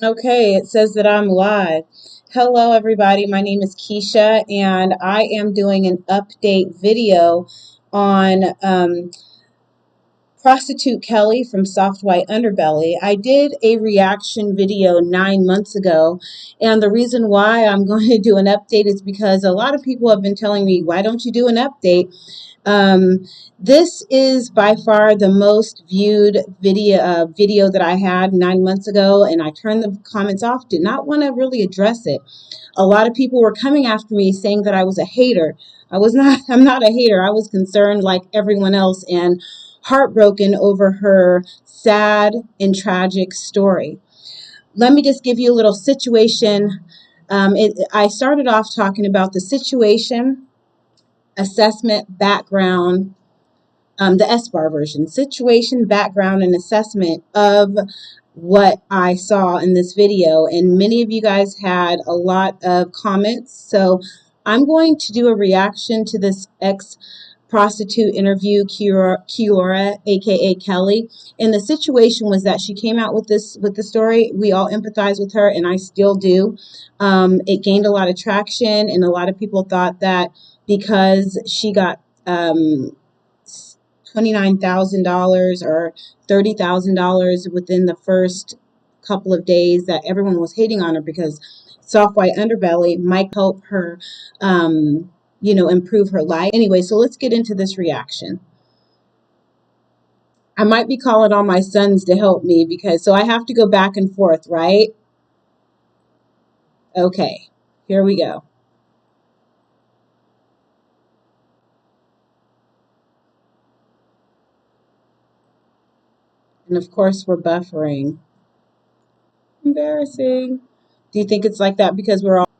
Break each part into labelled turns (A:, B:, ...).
A: Okay, it says that I'm live. Hello, everybody. My name is Keisha, and I am doing an update video on Prostitute Kelly from Soft White Underbelly. I did a reaction video 9 months ago, and the reason why I'm going to do an update is because a lot of people have been telling me, why don't you do an update? Um, this is by far the most viewed video that I had 9 months ago, and I turned the comments off. Did not want to really address it. A lot of people were coming after me saying that I was a hater. I was not. I'm not a hater. I was concerned like everyone else and heartbroken over her sad and tragic story. Let me just give you a little situation. I started off talking about the situation, assessment, background, the SBAR version, situation, background, and assessment of what I saw in this video. And many of you guys had a lot of comments. So I'm going to do a reaction to this ex-prostitute interview, Quiera, aka Kelly. And the situation was that she came out with the story. We all empathize with her, and I still do. It gained a lot of traction, and a lot of people thought that because she got $29,000 or $30,000 within the first couple of days, that everyone was hating on her because Soft White Underbelly might help her, improve her life. Anyway, so let's get into this reaction. I might be calling on my sons to help me so I have to go back and forth, right? Okay, here we go. And of course, we're buffering. Embarrassing. Do you think it's like that because we're all...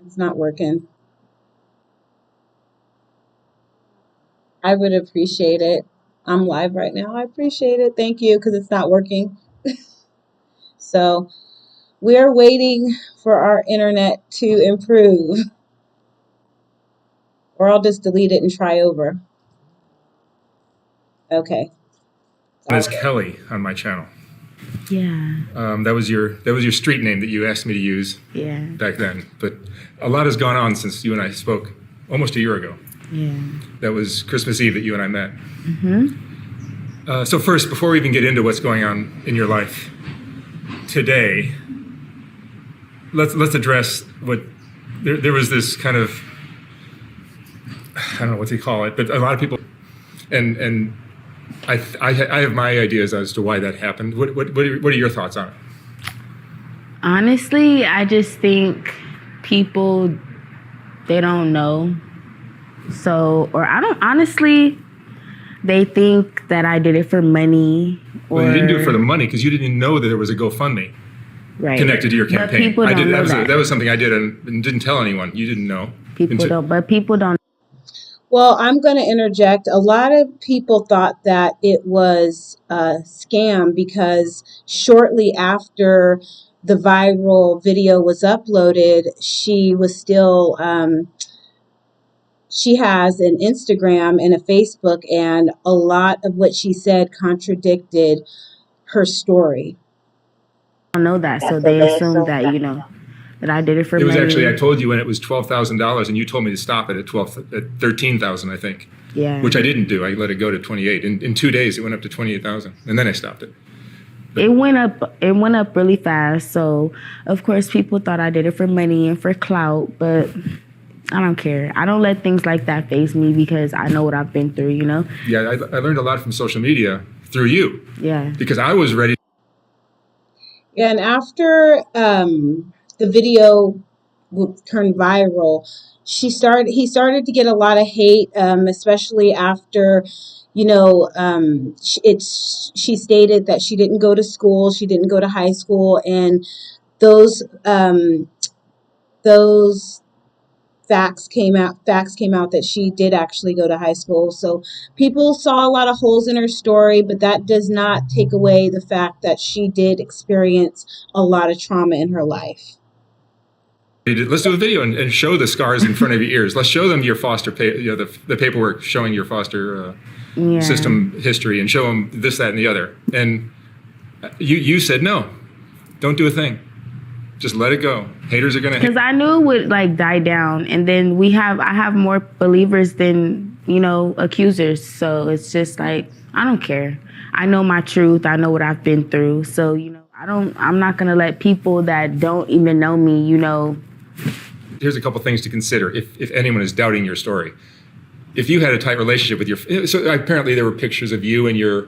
A: It's not working. I would appreciate it. I'm live right now. I appreciate it. Thank you, because it's not working. So we are waiting for our internet to improve. Or I'll just delete it and try over. Okay.
B: As Kelly on my channel.
C: Yeah.
B: That was your street name that you asked me to use back then. But a lot has gone on since you and I spoke almost a year ago.
C: Yeah.
B: That was Christmas Eve that you and I met. So first, before we even get into what's going on in your life today, let's address what there was this kind of, I don't know what they call it, but a lot of people and I have my ideas as to why that happened. What are your thoughts on it?
C: Honestly, I just think people, they don't know. So, or I don't, honestly, they think that I did it for money.
B: Well, you didn't do it for the money because you didn't know that there was a GoFundMe connected to your campaign.
C: But people don't know
B: that was something I did and didn't tell anyone. You didn't know.
C: People don't.
A: Well, I'm going to interject. A lot of people thought that it was a scam because shortly after the viral video was uploaded, she was still, she has an Instagram and a Facebook, and a lot of what she said contradicted her story.
C: I don't know that, so they assume that, that I did it for money.
B: It was actually, I told you when it was $12,000, and you told me to stop it at $13,000, I think.
C: Yeah.
B: Which I didn't do. I let it go to 28. In 2 days, it went up to 28,000, and then I stopped it.
C: But it went up really fast. So of course, people thought I did it for money and for clout, but I don't care. I don't let things like that faze me because I know what I've been through.
B: Yeah, I learned a lot from social media through you.
C: Yeah.
B: Because I was ready.
A: And after the video turned viral, he started to get a lot of hate, especially after, she stated that she didn't go to school, she didn't go to high school, and those facts came out that she did actually go to high school. So people saw a lot of holes in her story, but that does not take away the fact that she did experience a lot of trauma in her life.
B: Let's do a video and show the scars in front of your ears. Let's show them your foster the paperwork showing your foster system history, and show them this, that, and the other. And you said no. Don't do a thing. Just let it go. Haters are gonna hate.
C: Because I knew it would like die down, and then I have more believers than accusers. So it's just like I don't care. I know my truth. I know what I've been through. So I'm not gonna let people that don't even know me.
B: Here's a couple things to consider if anyone is doubting your story. If you had a tight relationship with so apparently there were pictures of you and your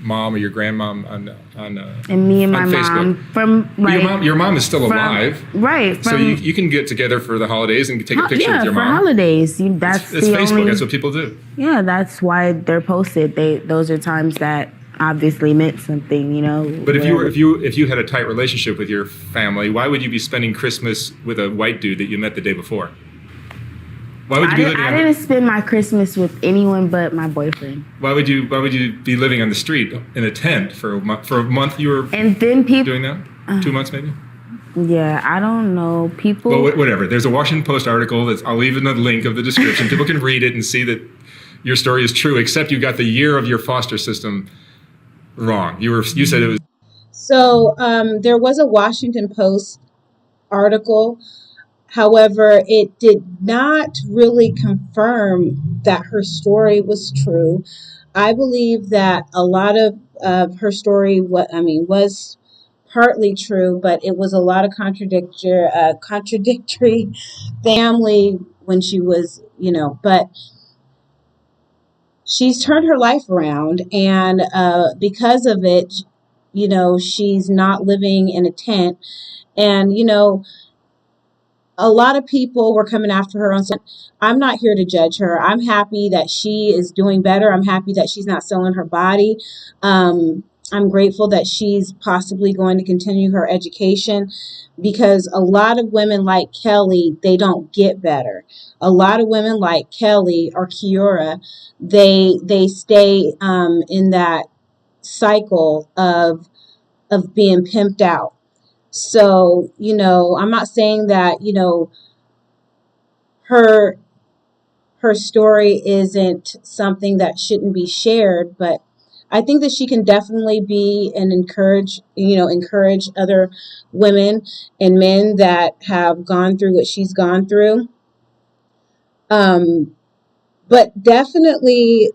B: mom or your grandmom
C: and me and my
B: Facebook.
C: mom from like
B: your mom is still alive,
C: right?
B: So you can get together for the holidays and take a picture with your mom.
C: For holidays. That's
B: it's Facebook. That's what people do.
C: Yeah, that's why they're posted. Those are times that obviously meant something,
B: But if you had a tight relationship with your family, why would you be spending Christmas with a white dude that you met the day before? Why would you be living? I didn't
C: spend my Christmas with anyone but my boyfriend.
B: Why would you be living on the street in a tent for a month? You were
C: and then people
B: doing that 2 months maybe.
C: Yeah, I don't know. People.
B: Well, whatever. There's a Washington Post article I'll leave in the link of the description. People can read it and see that your story is true, except you got the year of your foster system wrong. You said it was.
A: So there was a Washington Post article. However, it did not really confirm that her story was true. I believe that a lot of her story, was partly true, but it was a lot of contradictory family when she was, but she's turned her life around, and because of it, she's not living in a tent, and a lot of people were coming after her on some. I'm not here to judge her. I'm happy that she is doing better. I'm happy that she's not selling her body. I'm grateful that she's possibly going to continue her education, because a lot of women like Kelly, they don't get better. A lot of women like Kelly or Quiera, they stay in that cycle of being pimped out. So, I'm not saying that, her story isn't something that shouldn't be shared, but I think that she can definitely be and encourage other women and men that have gone through what she's gone through. But definitely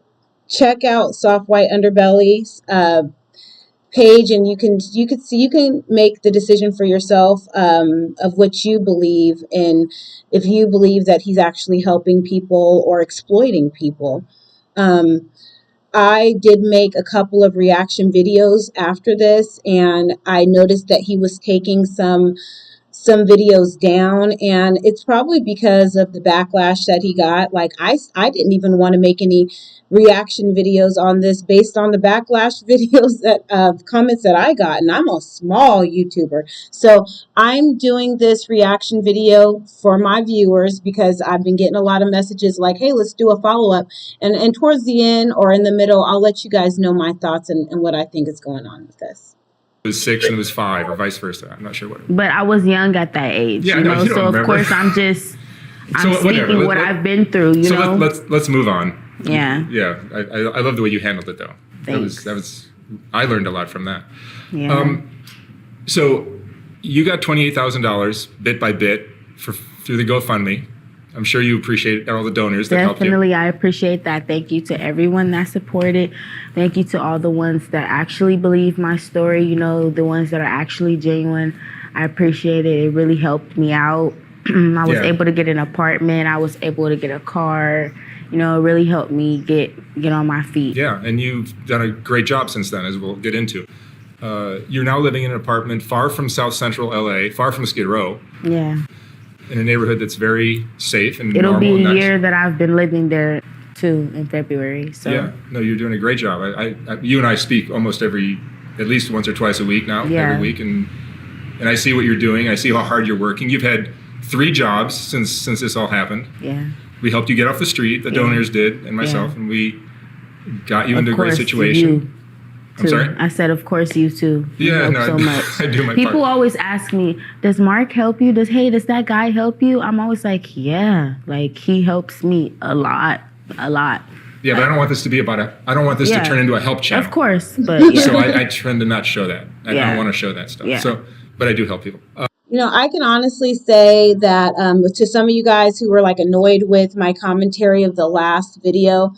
A: check out Soft White Underbelly's page, and you can make the decision for yourself of what you believe, and if you believe that he's actually helping people or exploiting people. I did make a couple of reaction videos after this, and I noticed that he was taking some videos down, and it's probably because of the backlash that he got. Like I didn't even want to make any reaction videos on this based on the backlash videos that comments that I got, and I'm a small YouTuber, so I'm doing this reaction video for my viewers because I've been getting a lot of messages like, hey, let's do a follow-up, and towards the end or in the middle, I'll let you guys know my thoughts and what I think is going on with this.
B: It was 6 and it was 5, or vice versa. I'm not sure what.
C: But I was young at that age,
B: yeah, no,
C: so of course I'm speaking what I've been through.
B: Let's move on.
C: Yeah.
B: Yeah, I love the way you handled it though.
C: Thanks.
B: That was I learned a lot from that.
C: Yeah.
B: So you got $28,000 bit by bit through the GoFundMe. I'm sure you appreciate all the donors that helped you.
C: Definitely, I appreciate that. Thank you to everyone that supported. Thank you to all the ones that actually believe my story, the ones that are actually genuine. I appreciate it. It really helped me out. I was able to get an apartment. I was able to get a car. It really helped me get on my feet.
B: Yeah, and you've done a great job since then, as we'll get into. You're now living in an apartment far from South Central LA, far from Skid Row.
C: Yeah.
B: In a neighborhood that's very safe and
C: it'll
B: normal.
C: It'll be
B: a
C: year that I've been living there too in February. So
B: yeah, no, you're doing a great job. You and I speak almost at least once or twice a week now, every week, and I see what you're doing. I see how hard you're working. You've had 3 jobs since this all happened.
C: Yeah.
B: We helped you get off the street. The donors did, and myself, and we got you into a great situation. I'm sorry?
C: I said, of course, you too.
B: Yeah, no,
C: so much.
B: I do my part.
C: People always ask me, does Mark help you? Does that guy help you? I'm always like, yeah, like he helps me a lot.
B: Yeah, but I don't want this to be I don't want this to turn into a help channel.
C: Of course, but
B: So I tend to not show that. I don't want to show that stuff.
C: Yeah.
B: So, but I do help people.
A: I can honestly say that to some of you guys who were like annoyed with my commentary of the last video,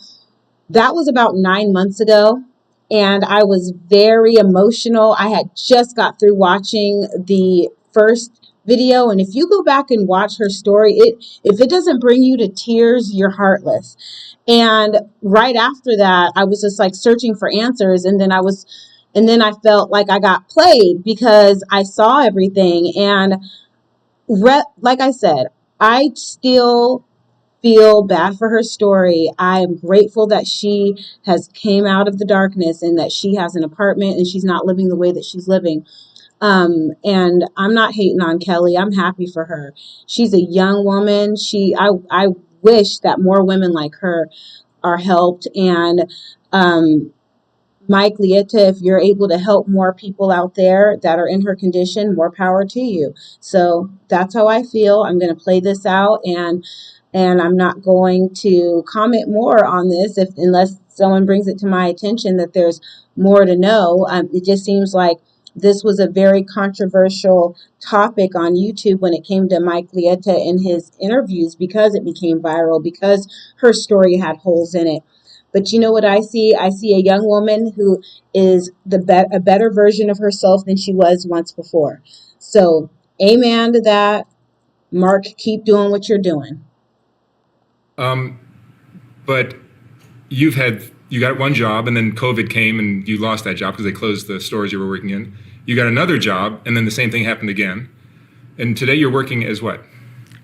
A: that was about 9 months ago. And I was very emotional. I had just got through watching the first video. And if you go back and watch her story, if it doesn't bring you to tears, you're heartless. And right after that, I was just like searching for answers. And then I felt like I got played because I saw everything. And like I said, I still feel bad for her story. I am grateful that she has came out of the darkness and that she has an apartment and she's not living the way that she's living. And I'm not hating on Kelly. I'm happy for her. She's a young woman. I wish that more women like her are helped. And Mike Lieta, if you're able to help more people out there that are in her condition, more power to you. So that's how I feel. I'm going to play this out, and I'm not going to comment more on this unless someone brings it to my attention that there's more to know. It just seems like this was a very controversial topic on YouTube when it came to Mike Lieta in his interviews because it became viral, because her story had holes in it. But you know what I see? I see a young woman who is a better version of herself than she was once before. So, amen to that. Mark, keep doing what you're doing.
B: But you got one job, and then COVID came, and you lost that job because they closed the stores you were working in. You got another job, and then the same thing happened again. And today you're working as what?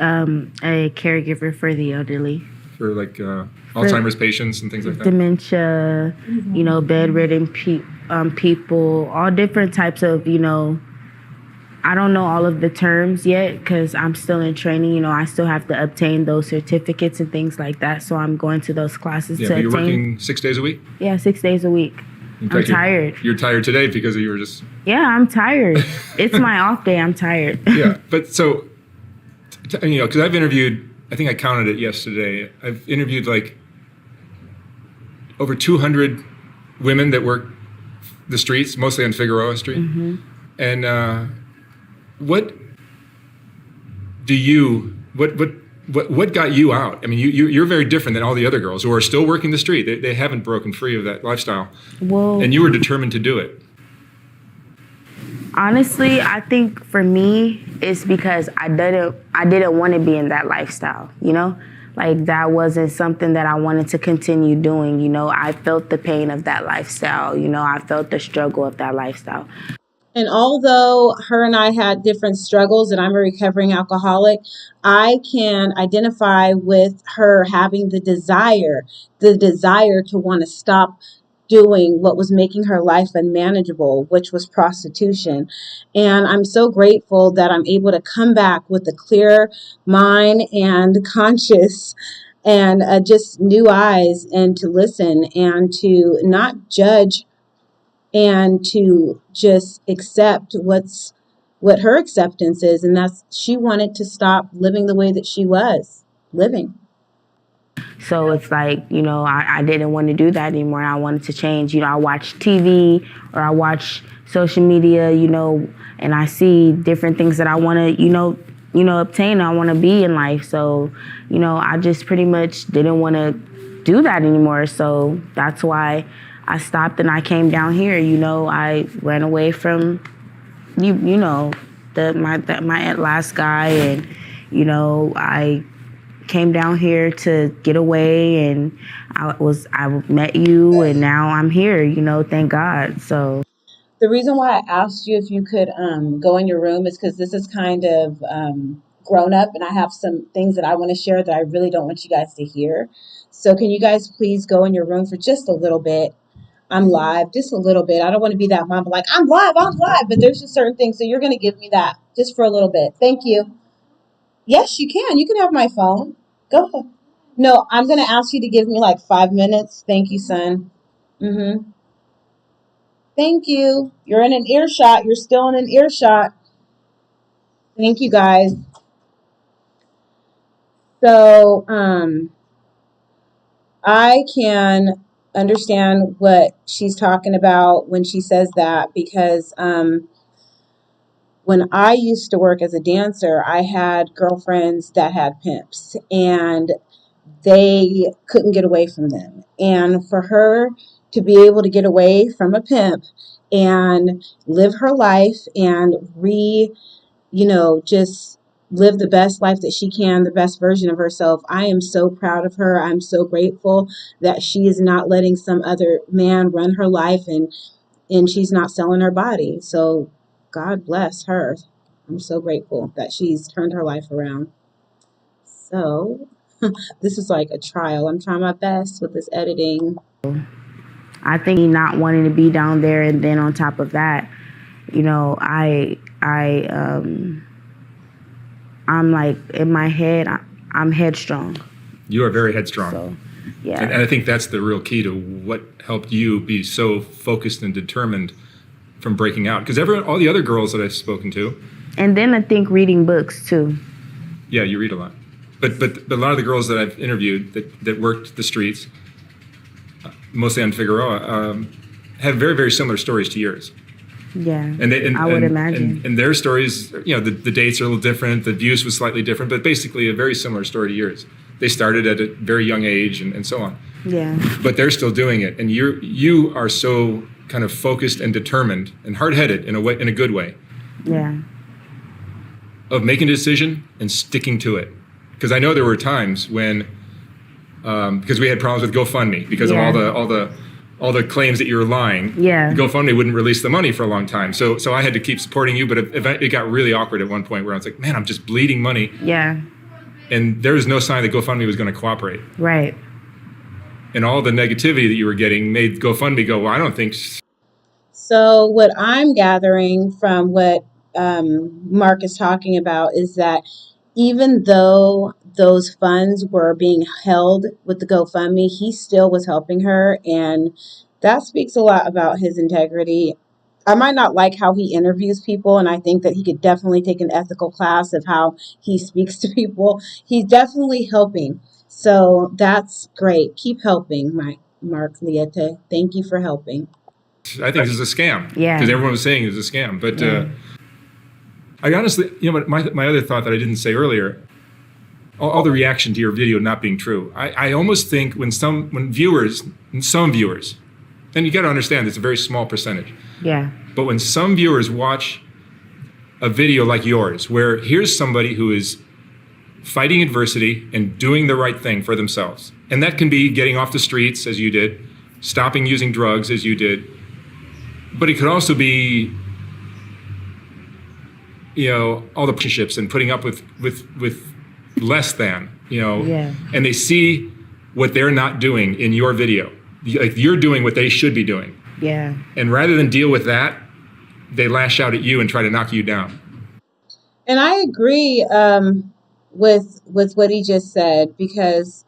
C: A caregiver for the elderly.
B: For like Alzheimer's patients and things like that?
C: Dementia, bedridden people, all different types of, I don't know all of the terms yet because I'm still in training. I still have to obtain those certificates and things like that. So I'm going to those classes to
B: you're
C: obtain.
B: Working 6 days a week?
C: Yeah, 6 days a week. I'm tired.
B: You're tired today because you were just...
C: Yeah, I'm tired. It's my off day. I'm tired.
B: Yeah, but so, because I've interviewed, I think I counted it yesterday, I've interviewed like over 200 women that work the streets, mostly on Figueroa Street. Mm-hmm. And what got you out? I mean, you're very different than all the other girls who are still working the street. They haven't broken free of that lifestyle.
C: Well, and
B: you were determined to do it.
C: Honestly, I think for me, it's because I didn't want to be in that lifestyle, Like that wasn't something that I wanted to continue doing, I felt the pain of that lifestyle, I felt the struggle of that lifestyle.
A: And although her and I had different struggles and I'm a recovering alcoholic, I can identify with her having the desire to want to stop doing what was making her life unmanageable, which was prostitution. And I'm so grateful that I'm able to come back with a clear mind and conscious and just new eyes, and to listen and to not judge and to just accept what her acceptance is. And that's, she wanted to stop living the way that she was living.
C: So it's like, I didn't want to do that anymore. I wanted to change. I watch TV or I watch social media, and I see different things that I want to, obtain. I want to be in life. So, I just pretty much didn't want to do that anymore. So that's why I stopped and I came down here. I ran away from, my last guy, and, I came down here to get away, and I met you, and now I'm here, thank God. So
A: the reason why I asked you if you could go in your room is because this is kind of grown up, and I have some things that I want to share that I really don't want you guys to hear. So can you guys please go in your room for just a little bit? I'm live, just a little bit. I don't want to be that mom, like, I'm live, but there's just certain things. So you're going to give me that just for a little bit. Thank you. Yes, you can. You can have my phone. Go ahead. No, I'm going to ask you to give me like 5 minutes. Thank you, son. Mm-hmm. Thank you. You're in an earshot. You're still in an earshot. Thank you, guys. So, I can understand what she's talking about when she says that because when I used to work as a dancer, I had girlfriends that had pimps and they couldn't get away from them. And for her to be able to get away from a pimp and live her life and just live the best life that she can, the best version of herself. I am so proud of her. I'm so grateful that she is not letting some other man run her life and she's not selling her body. So God bless her. I'm so grateful that she's turned her life around. So this is like a trial. I'm trying my best with this editing.
C: I think not wanting to be down there, and then on top of that, I'm like in my head, I'm headstrong.
B: You are very headstrong.
C: So, yeah.
B: And I think that's the real key to what helped you be so focused and determined from breaking out. Because all the other girls that I've spoken to.
C: And then I think reading books too.
B: Yeah, you read a lot. But a lot of the girls that I've interviewed that worked the streets, mostly on Figueroa, have very, very similar stories to yours.
C: Yeah, I would imagine.
B: And their stories, the dates are a little different, the abuse was slightly different, but basically a very similar story to yours. They started at a very young age and so on.
C: Yeah.
B: But they're still doing it. And you are so kind of focused and determined and hard-headed in a good way.
C: Yeah.
B: Of making a decision and sticking to it. Because I know there were times when, because we had problems with GoFundMe because of all the claims that you were lying.
C: Yeah.
B: GoFundMe wouldn't release the money for a long time. So I had to keep supporting you, but it got really awkward at one point where I was like, man, I'm just bleeding money.
C: Yeah.
B: And there was no sign that GoFundMe was going to cooperate.
C: Right.
B: And all the negativity that you were getting made GoFundMe go, well, I don't think.
A: So what I'm gathering from what Mark is talking about is that even though those funds were being held with the GoFundMe, he still was helping her. And that speaks a lot about his integrity. I might not like how he interviews people, and I think that he could definitely take an ethical class of how he speaks to people. He's definitely helping. So that's great. Keep helping, Mark Liete. Thank you for helping.
B: I think this is a scam.
C: Yeah.
B: Because everyone was saying it was a scam. But I honestly, my other thought that I didn't say earlier, all the reaction to your video not being true. I almost think when some viewers, and you got to understand it's a very small percentage.
C: Yeah.
B: But when some viewers watch a video like yours, where here's somebody who is fighting adversity and doing the right thing for themselves, and that can be getting off the streets as you did, stopping using drugs as you did, but it could also be all the relationships and putting up with less than,
C: Yeah.
B: and they see what they're not doing in your video. Like you're doing what they should be doing.
C: Yeah.
B: And rather than deal with that, they lash out at you and try to knock you down.
A: And I agree with what he just said because,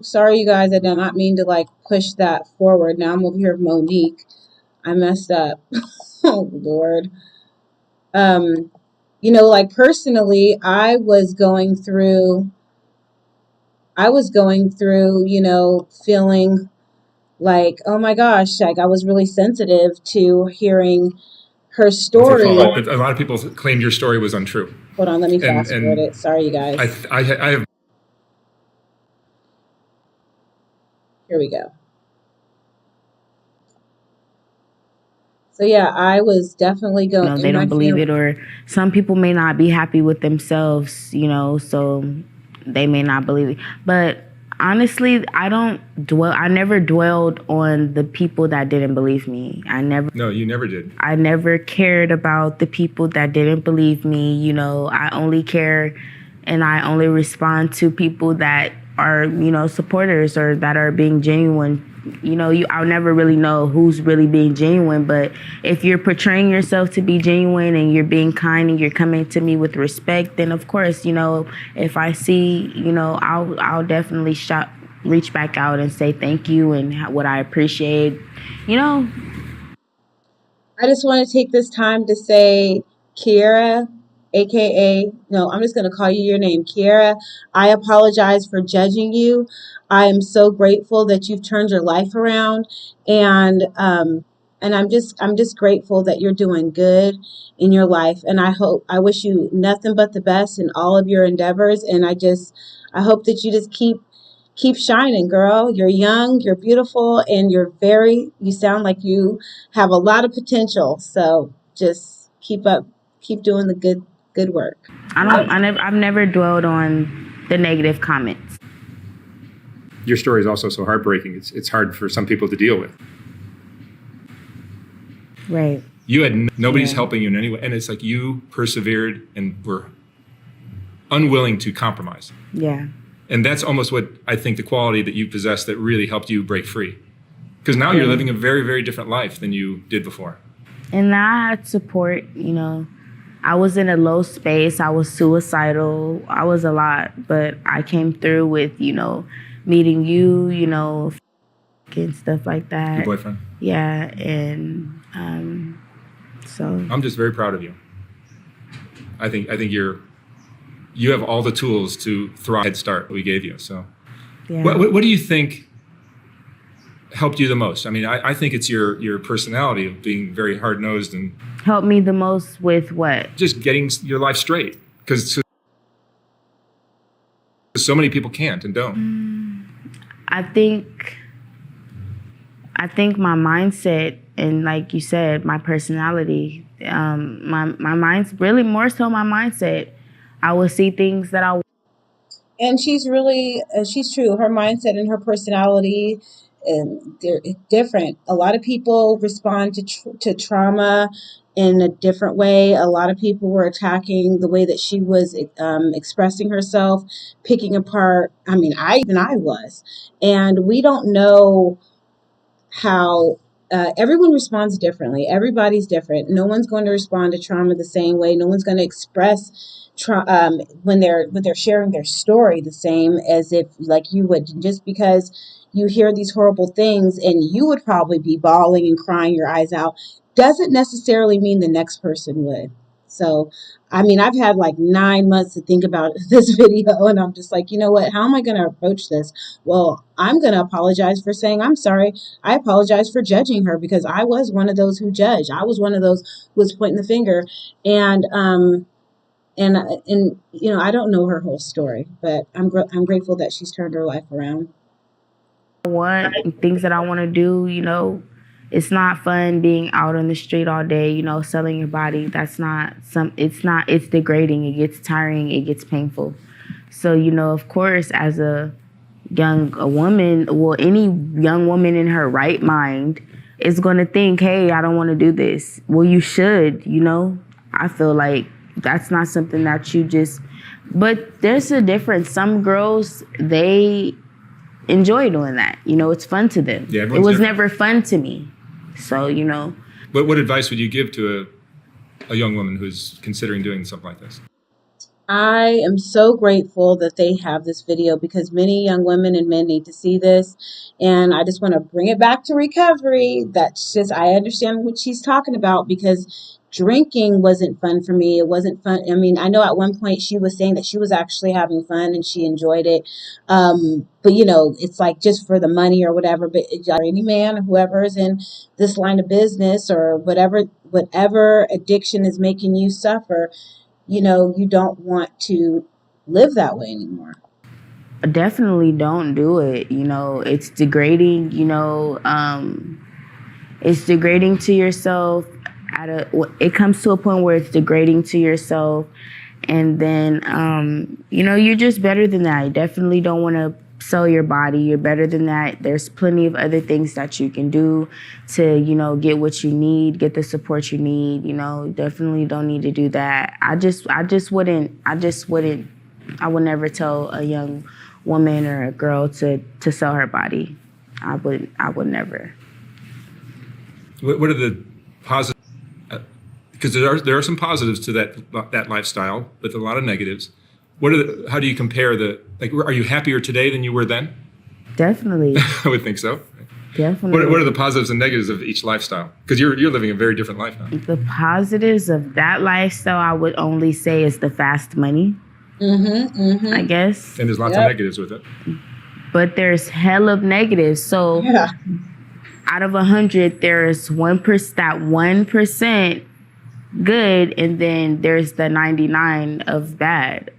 A: sorry, you guys, I did not mean to push that forward. Now I'm over here with Monique. I messed up. Oh, Lord. Personally, I was going through, feeling like, oh my gosh, I was really sensitive to hearing her story.
B: A lot of people claimed your story was untrue.
A: Hold on, let me fast forward it. Sorry, you guys.
B: I have.
A: Here we go. So yeah, I was definitely going.
C: They don't believe it, or some people may not be happy with themselves, so they may not believe it. But honestly, I never dwelled on the people that didn't believe me.
B: No, you never did.
C: I never cared about the people that didn't believe me. I only care and I only respond to people that are, supporters or that are being genuine. I'll never really know who's really being genuine, but if you're portraying yourself to be genuine and you're being kind and you're coming to me with respect, then of course, if I see, I'll definitely reach back out and say thank you and what I appreciate, I
A: just want to take this time to say, Quiera, aka, no, I'm just going to call you your name, Quiera. I apologize for judging you. I am so grateful that you've turned your life around, and I'm just grateful that you're doing good in your life, and I wish you nothing but the best in all of your endeavors, and I hope that you just keep shining, girl. You're young, you're beautiful, and you sound like you have a lot of potential. So just keep up, keep doing the good work.
C: I've never dwelled on the negative comments.
B: Your story is also so heartbreaking. It's hard for some people to deal with.
C: Right.
B: You had nobody's helping you in any way, and it's like you persevered and were unwilling to compromise.
C: Yeah.
B: And that's almost what I think the quality that you possess that really helped you break free. Because now you're living a very, very different life than you did before.
C: And I had support, I was in a low space. I was suicidal. I was a lot, but I came through with, meeting you, and stuff like that.
B: Your boyfriend?
C: Yeah. And so
B: I'm just very proud of you. I think you have all the tools to thrive. Head start we gave you. So,
C: yeah.
B: What do you think helped you the most? I mean, I think it's your personality of being very hard nosed and
C: helped me the most with what?
B: Just getting your life straight, because so many people can't and don't.
C: I think my mindset, and like you said, my personality, my mind's really more so my mindset. I will see things that I.
A: And she's really, she's true. Her mindset and her personality, they're different. A lot of people respond to trauma in a different way. A lot of people were attacking the way that she was expressing herself, picking apart. I mean, I was, and we don't know how everyone responds differently. Everybody's different. No one's going to respond to trauma the same way. No one's going to express when they're sharing their story the same as if like you would. Just because you hear these horrible things and you would probably be bawling and crying your eyes out doesn't necessarily mean the next person would. So, I mean, I've had like 9 months to think about this video, and I'm just like, you know what? How am I going to approach this? Well, I'm going to apologize for saying I'm sorry. I apologize for judging her, because I was one of those who judged. I was one of those who was pointing the finger, and I don't know her whole story, but I'm grateful that she's turned her life around.
C: Things that I want to do, it's not fun being out on the street all day, selling your body. It's degrading. It gets tiring. It gets painful. So, of course, as a woman, well, any young woman in her right mind is going to think, hey, I don't want to do this. Well, you should, I feel like that's not something that you just, but there's a difference. Some girls, they enjoy doing that. It's fun to them.
B: Yeah,
C: it was never fun to me. So,
B: What advice would you give to a young woman who's considering doing something like this?
A: I am so grateful that they have this video, because many young women and men need to see this. And I just want to bring it back to recovery. I understand what she's talking about, because drinking wasn't fun for me. It wasn't fun. I mean, I know at one point she was saying that she was actually having fun and she enjoyed it. But it's like just for the money or whatever. But any man, whoever is in this line of business or whatever addiction is making you suffer, you don't want to live that way anymore.
C: Definitely don't do it. It's degrading, it's degrading to yourself. It comes to a point where it's degrading to yourself. And then, you're just better than that. You definitely don't want to sell your body. You're better than that. There's plenty of other things that you can do to, get what you need, get the support you need. Definitely don't need to do that. I would never tell a young woman or a girl to sell her body. I would never.
B: What are the positives? Because there are some positives to that lifestyle, but a lot of negatives. How do you compare are you happier today than you were then?
C: Definitely.
B: I would think so.
C: Definitely.
B: What are the positives and negatives of each lifestyle? Because you're living a very different life now.
C: The positives of that lifestyle, I would only say, is the fast money, I guess.
B: And there's lots of negatives with it.
C: But there's hell of negatives. So out of 100, there's 1%, that 1% good, and then there's the 99 of bad.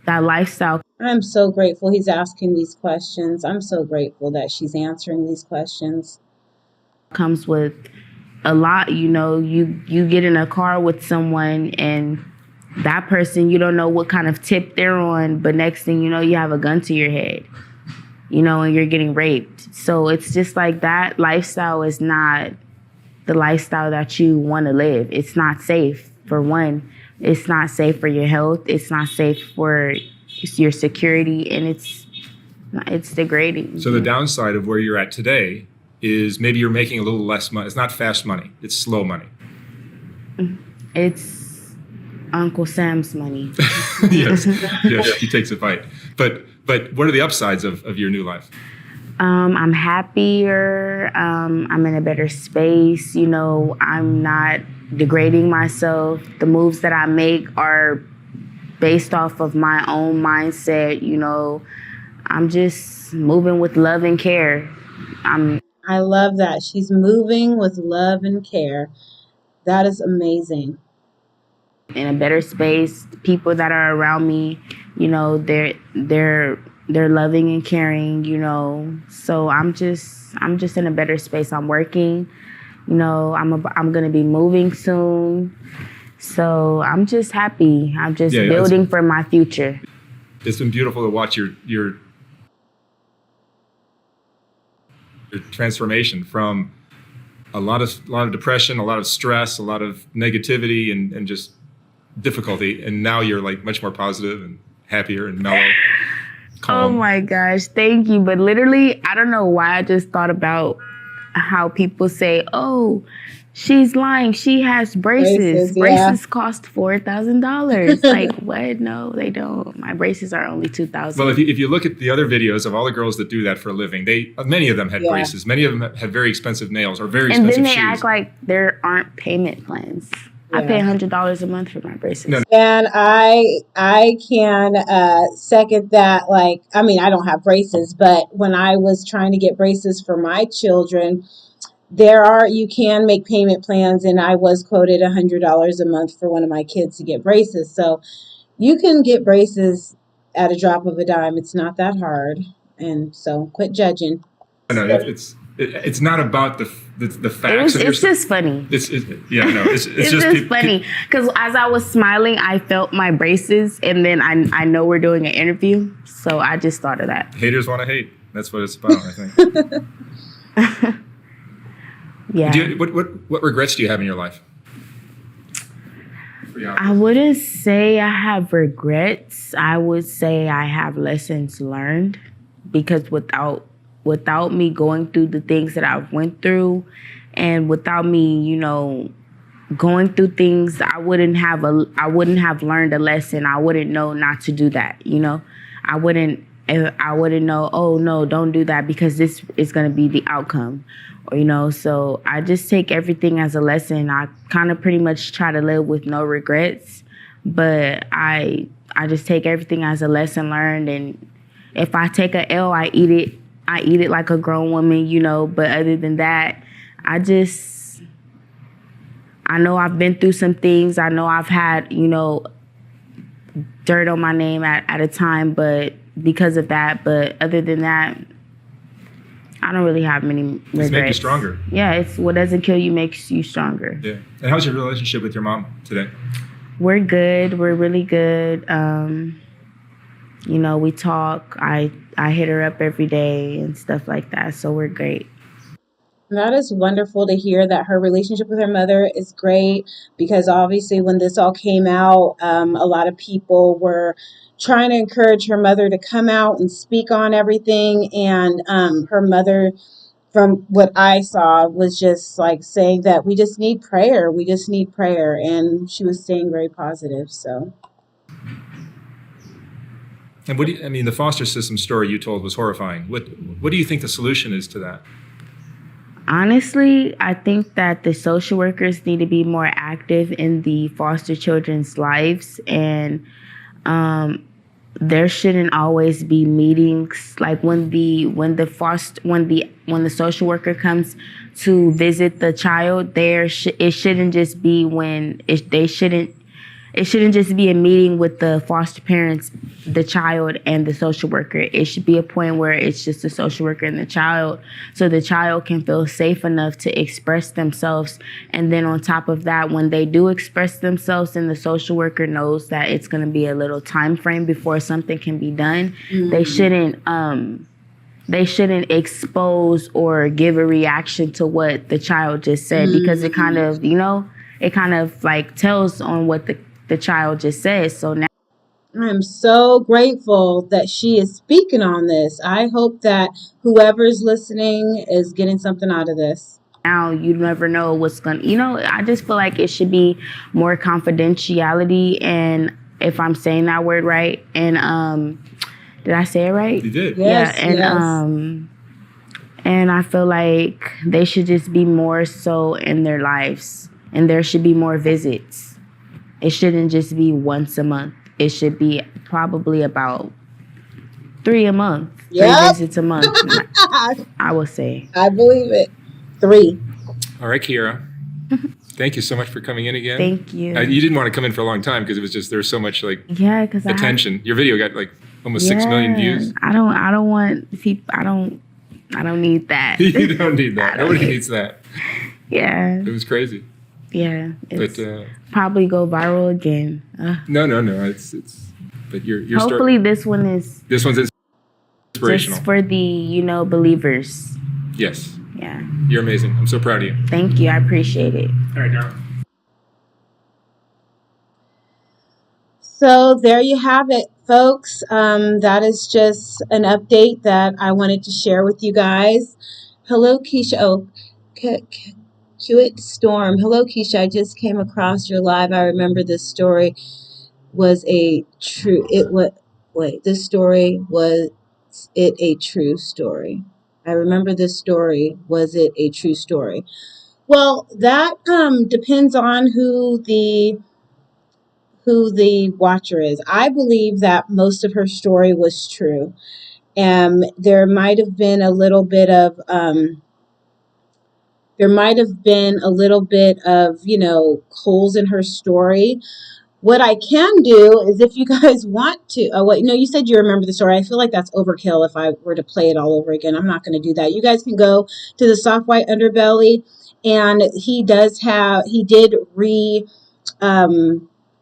C: That lifestyle.
A: I'm so grateful he's asking these questions. I'm so grateful that she's answering these questions.
C: Comes with a lot, you get in a car with someone and that person, you don't know what kind of tip they're on, but next thing you know, you have a gun to your head, and you're getting raped. So it's just like that lifestyle is not the lifestyle that you want to live. It's not safe. For one, it's not safe for your health. It's not safe for your security, and it's degrading.
B: So the downside of where you're at today is maybe you're making a little less money. It's not fast money. It's slow money.
C: It's Uncle Sam's money.
B: Yes, he takes a bite. But what are the upsides of your new life?
C: I'm happier. I'm in a better space. I'm not degrading myself. The moves that I make are based off of my own mindset. I'm just moving with love and care.
A: I love that. She's moving with love and care. That is amazing.
C: In a better space. People that are around me, they're loving and caring, So I'm just in a better space. I'm working, I'm gonna be moving soon. So I'm just happy. I'm just building for my future.
B: It's been beautiful to watch your transformation from a lot of depression, a lot of stress, a lot of negativity and just difficulty. And now you're like much more positive and happier and mellow. Calm.
C: Oh my gosh, thank you. But literally, I don't know why I just thought about how people say, oh, she's lying. She has braces. Braces cost $4,000. Like, what? No, they don't. My braces are only $2,000.
B: Well, if you look at the other videos of all the girls that do that for a living, many of them had braces. Many of them have very expensive nails or very expensive shoes.
C: And then they act like there aren't payment plans. I pay $100 a month for my braces. No.
A: And I can second that. Like, I mean, I don't have braces, but when I was trying to get braces for my children, you can make payment plans, and I was quoted $100 a month for one of my kids to get braces. So you can get braces at a drop of a dime. It's not that hard. And so quit judging.
B: No, it's not about the facts.
C: It's just funny.
B: It's just
C: funny because as I was smiling, I felt my braces, and then I know we're doing an interview, so I just thought of that.
B: Haters want to hate. That's what it's about, I think.
C: Yeah.
B: What regrets do you have in your life?
C: I wouldn't say I have regrets. I would say I have lessons learned, because without me going through the things that I've went through, and without me, going through things, I wouldn't have learned a lesson. I wouldn't know not to do that. I wouldn't know, oh no, don't do that because this is going to be the outcome. So I just take everything as a lesson. I kind of pretty much try to live with no regrets, but I just take everything as a lesson learned. And if I take a L, I eat it. I eat it like a grown woman, but other than that, I know I've been through some things. I know I've had, dirt on my name at a time, but because of that, but other than that, I don't really have many regrets.
B: It's make you stronger.
C: Yeah, it's what doesn't kill you makes you stronger.
B: Yeah. And how's your relationship with your mom today?
C: We're good. We're really good. We talk. I hit her up every day and stuff like that. So we're great.
A: That is wonderful to hear that her relationship with her mother is great, because obviously when this all came out, a lot of people were trying to encourage her mother to come out and speak on everything. And her mother, from what I saw, was just like saying that we just need prayer. We just need prayer. And she was staying very positive. So.
B: And the foster system story you told was horrifying. What do you think the solution is to that?
C: Honestly, I think that the social workers need to be more active in the foster children's lives, and um, there shouldn't always be meetings like when the social worker comes to visit the child. It shouldn't just be it shouldn't just be a meeting with the foster parents, the child, and the social worker. It should be a point where it's just the social worker and the child, so the child can feel safe enough to express themselves. And then on top of that, when they do express themselves and the social worker knows that it's going to be a little time frame before something can be done, they shouldn't expose or give a reaction to what the child just said, because it kind of, like tells on what the child just says. So now
A: I'm so grateful that she is speaking on this. I hope that whoever's listening is getting something out of this.
C: you never know what's going to, I just feel like it should be more confidentiality. And if I'm saying that word right, and did I say it right?
B: You did.
A: Yes,
C: yeah, and
A: yes.
C: and I feel like they should just be more so in their lives, and there should be more visits. It shouldn't just be once a month. It should be probably about 3 a month, 3 visits a month, I would say.
A: I believe it. 3.
B: All right, Quiera. Thank you so much for coming in again.
C: Thank you.
B: You didn't want to come in for a long time because it was just, there was so much
C: because
B: attention. Your video got almost 6 million views.
C: I don't want people. I don't need that.
B: You don't need that. Nobody needs that.
C: Yeah.
B: It was crazy.
C: Yeah. It's
B: But
C: probably go viral again.
B: No. It's. But your
C: hopefully this one's
B: inspirational.
C: just for the believers.
B: Yes.
C: Yeah.
B: You're amazing. I'm so proud of you.
C: Thank you. I appreciate it.
B: All right, now.
A: So there you have it, folks. That is just an update that I wanted to share with you guys. Hello, Keisha. Oh, Hewitt Storm. Hello, Keisha. I just came across your live. I remember this story was a true. This story was it a true story? I remember this story. Was it a true story? Well, that depends on who the watcher is. I believe that most of her story was true. There might have been a little bit of holes in her story. What I can do is, if you guys want to, you said you remember the story. I feel like that's overkill if I were to play it all over again. I'm not going to do that. You guys can go to the Soft White Underbelly, and he did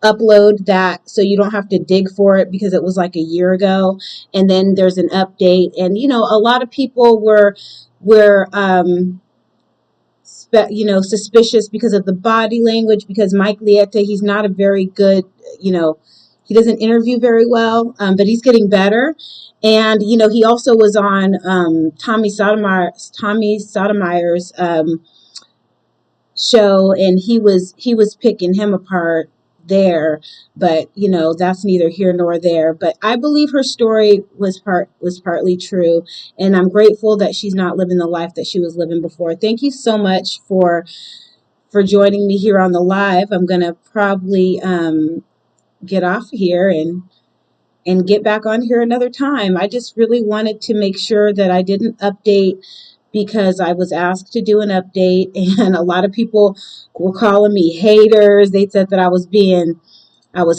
A: upload that, so you don't have to dig for it, because it was like a year ago. And then there's an update, and a lot of people were suspicious because of the body language, because Mike Lieta, he's not a very good, he doesn't interview very well, but he's getting better. And he also was on Tommy Sotomayor's show, and he was picking him apart there. But that's neither here nor there. But I believe her story was partly true, and I'm grateful that she's not living the life that she was living before. Thank you so much for joining me here on the live. I'm gonna probably get off here and get back on here another time. I just really wanted to make sure that I didn't update, because I was asked to do an update, and a lot of people were calling me haters. They said that I was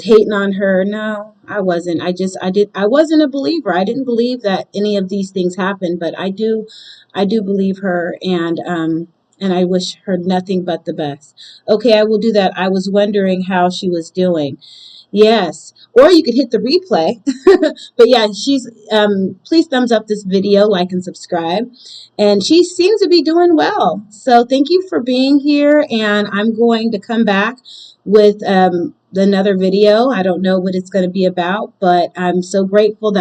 A: hating on her. No, I wasn't. I wasn't a believer. I didn't believe that any of these things happened, but I do believe her, and I wish her nothing but the best. Okay, I will do that. I was wondering how she was doing. Yes. Or you could hit the replay. But yeah, she's please thumbs up this video, like and subscribe. And she seems to be doing well. So thank you for being here. And I'm going to come back with another video. I don't know what it's going to be about, but I'm so grateful that